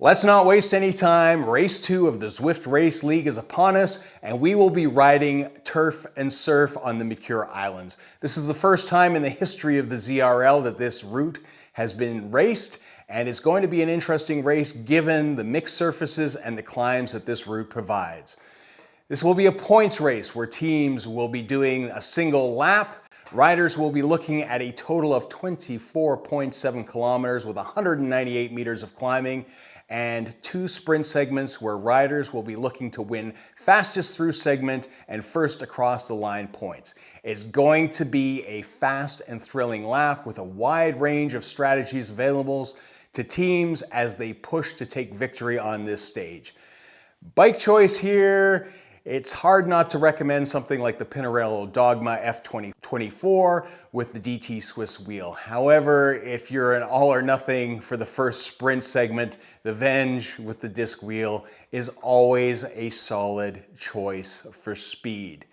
Let's not waste any time. Race 2 of the Zwift Race League is upon us, and we will be riding turf and surf on the Mercure Islands. This is the first time in the history of the ZRL that this route has been raced, and it's going to be an interesting race given the mixed surfaces and the climbs that this route provides. This will be a points race where teams will be doing a single lap. Riders will be looking at a total of 24.7 kilometers with 198 meters of climbing, and 2 sprint segments where riders will be looking to win fastest through segment and first across the line points. It's going to be a fast and thrilling lap with a wide range of strategies available to teams as they push to take victory on this stage. Bike choice here. It's hard not to recommend something like the Pinarello Dogma F2024 with the DT Swiss wheel. However, if you're an all or nothing for the first sprint segment, the Venge with the disc wheel is always a solid choice for speed.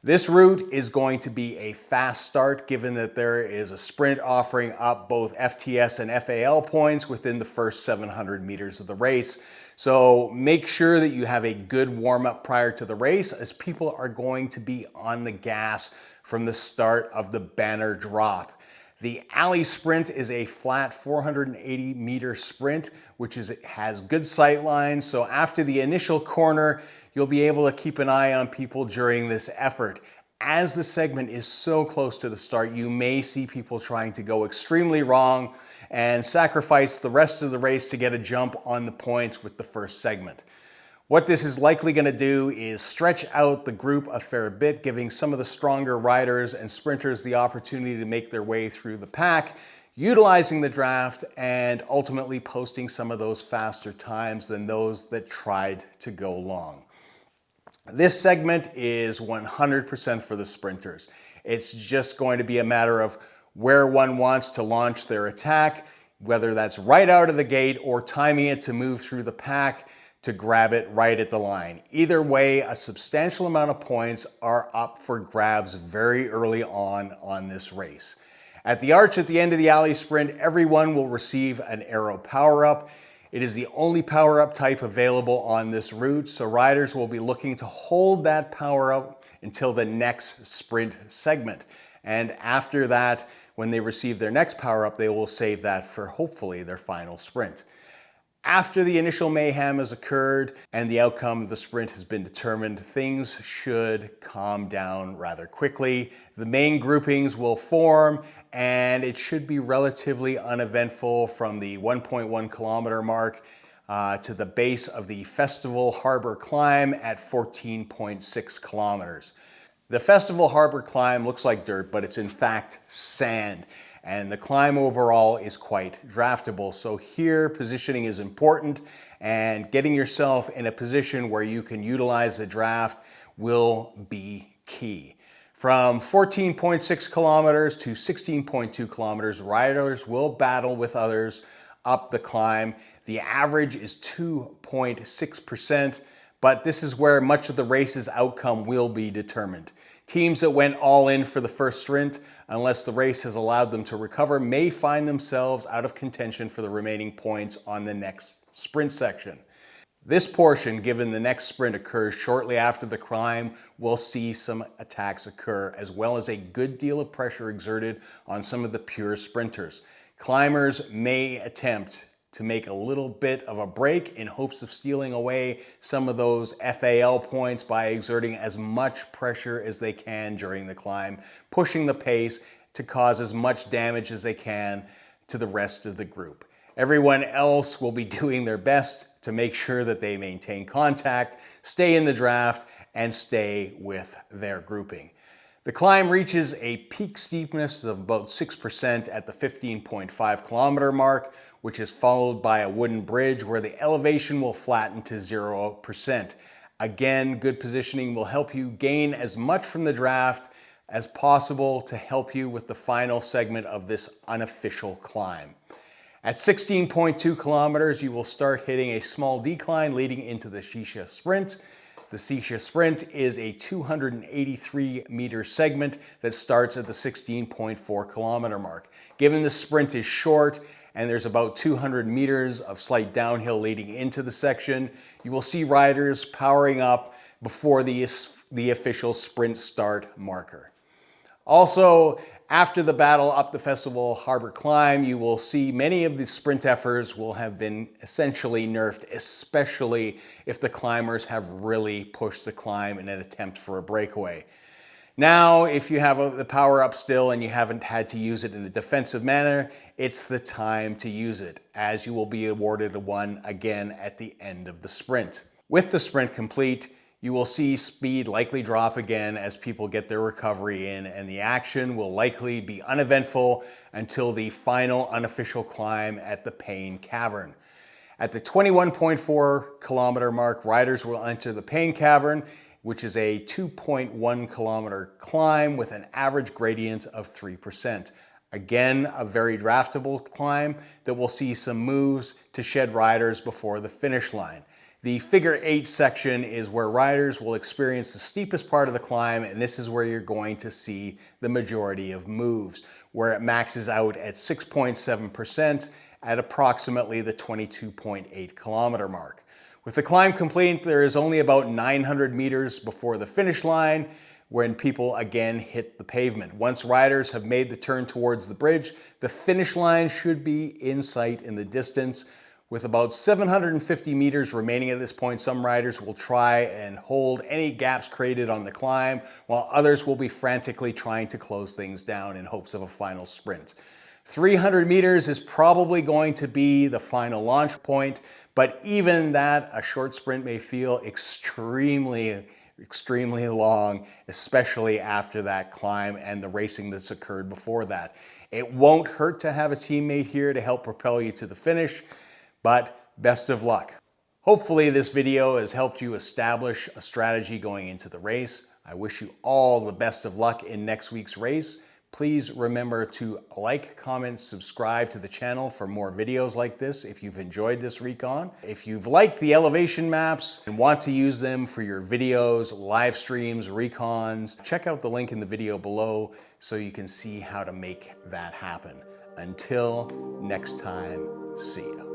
This route is going to be a fast start given that there is a sprint offering up both FTS and FAL points within the first 700 meters of the race. So make sure that you have a good warm-up prior to the race, as people are going to be on the gas from the start of the banner drop. The alley sprint is a flat 480 meter sprint, which has good sight lines. So after the initial corner, you'll be able to keep an eye on people during this effort. As the segment is so close to the start, you may see people trying to go extremely wrong and sacrifice the rest of the race to get a jump on the points with the first segment. What this is likely going to do is stretch out the group a fair bit, giving some of the stronger riders and sprinters the opportunity to make their way through the pack, utilizing the draft and ultimately posting some of those faster times than those that tried to go long. This segment is 100% for the sprinters. It's just going to be a matter of where one wants to launch their attack, whether that's right out of the gate or timing it to move through the pack to grab it right at the line. Either way, a substantial amount of points are up for grabs very early on this race. At the arch at the end of the alley sprint, everyone will receive an arrow power-up. It is the only power-up type available on this route, so riders will be looking to hold that power-up until the next sprint segment. And after that, when they receive their next power-up, they will save that for hopefully their final sprint. After the initial mayhem has occurred and the outcome of the sprint has been determined, things should calm down rather quickly. The main groupings will form and it should be relatively uneventful from the 1.1 kilometer mark to the base of the Festival Harbor climb at 14.6 kilometers. The Festival Harbor climb looks like dirt, but it's in fact sand. And the climb overall is quite draftable. So here, positioning is important, and getting yourself in a position where you can utilize the draft will be key. From 14.6 kilometers to 16.2 kilometers, riders will battle with others up the climb. The average is 2.6%, but this is where much of the race's outcome will be determined. Teams that went all in for the first sprint, unless the race has allowed them to recover, may find themselves out of contention for the remaining points on the next sprint section. This portion, given the next sprint occurs shortly after the climb, will see some attacks occur, as well as a good deal of pressure exerted on some of the pure sprinters. Climbers may attempt to make a little bit of a break in hopes of stealing away some of those FAL points by exerting as much pressure as they can during the climb, pushing the pace to cause as much damage as they can to the rest of the group. Everyone else will be doing their best to make sure that they maintain contact, stay in the draft, and stay with their grouping. The climb reaches a peak steepness of about 6% at the 15.5 kilometer mark, which is followed by a wooden bridge where the elevation will flatten to 0%. Again, good positioning will help you gain as much from the draft as possible to help you with the final segment of this unofficial climb. At 16.2 kilometers, you will start hitting a small decline leading into the Shisha Sprint. The Shisha Sprint is a 283 meter segment that starts at the 16.4 kilometer mark. Given the sprint is short and there's about 200 meters of slight downhill leading into the section. You will see riders powering up before the official sprint start marker. Also, after the battle up the festival harbor climb, you will see many of the sprint efforts will have been essentially nerfed, especially if the climbers have really pushed the climb in an attempt for a breakaway. Now, if you have the power up still and you haven't had to use it in a defensive manner, it's the time to use it, as you will be awarded one again at the end of the sprint. With the sprint complete, you will see speed likely drop again as people get their recovery in, and the action will likely be uneventful until the final unofficial climb at the Pain Cavern. At the 21.4 kilometer mark, riders will enter the Pain Cavern, which is a 2.1 kilometer climb with an average gradient of 3%. Again, a very draftable climb that will see some moves to shed riders before the finish line. The figure 8 section is where riders will experience the steepest part of the climb, and this is where you're going to see the majority of moves, where it maxes out at 6.7% at approximately the 22.8 kilometer mark. With the climb complete, there is only about 900 meters before the finish line when people again hit the pavement. Once riders have made the turn towards the bridge, the finish line should be in sight in the distance. With about 750 meters remaining at this point, some riders will try and hold any gaps created on the climb, while others will be frantically trying to close things down in hopes of a final sprint. 300 meters is probably going to be the final launch point, but even that, a short sprint may feel extremely long, especially after that climb and the racing that's occurred before that. It won't hurt to have a teammate here to help propel you to the finish, but best of luck. Hopefully this video has helped you establish a strategy going into the race. I wish you all the best of luck in next week's race. Please remember to like, comment, subscribe to the channel for more videos like this if you've enjoyed this recon. If you've liked the elevation maps and want to use them for your videos, live streams, recons, check out the link in the video below so you can see how to make that happen. Until next time, see ya.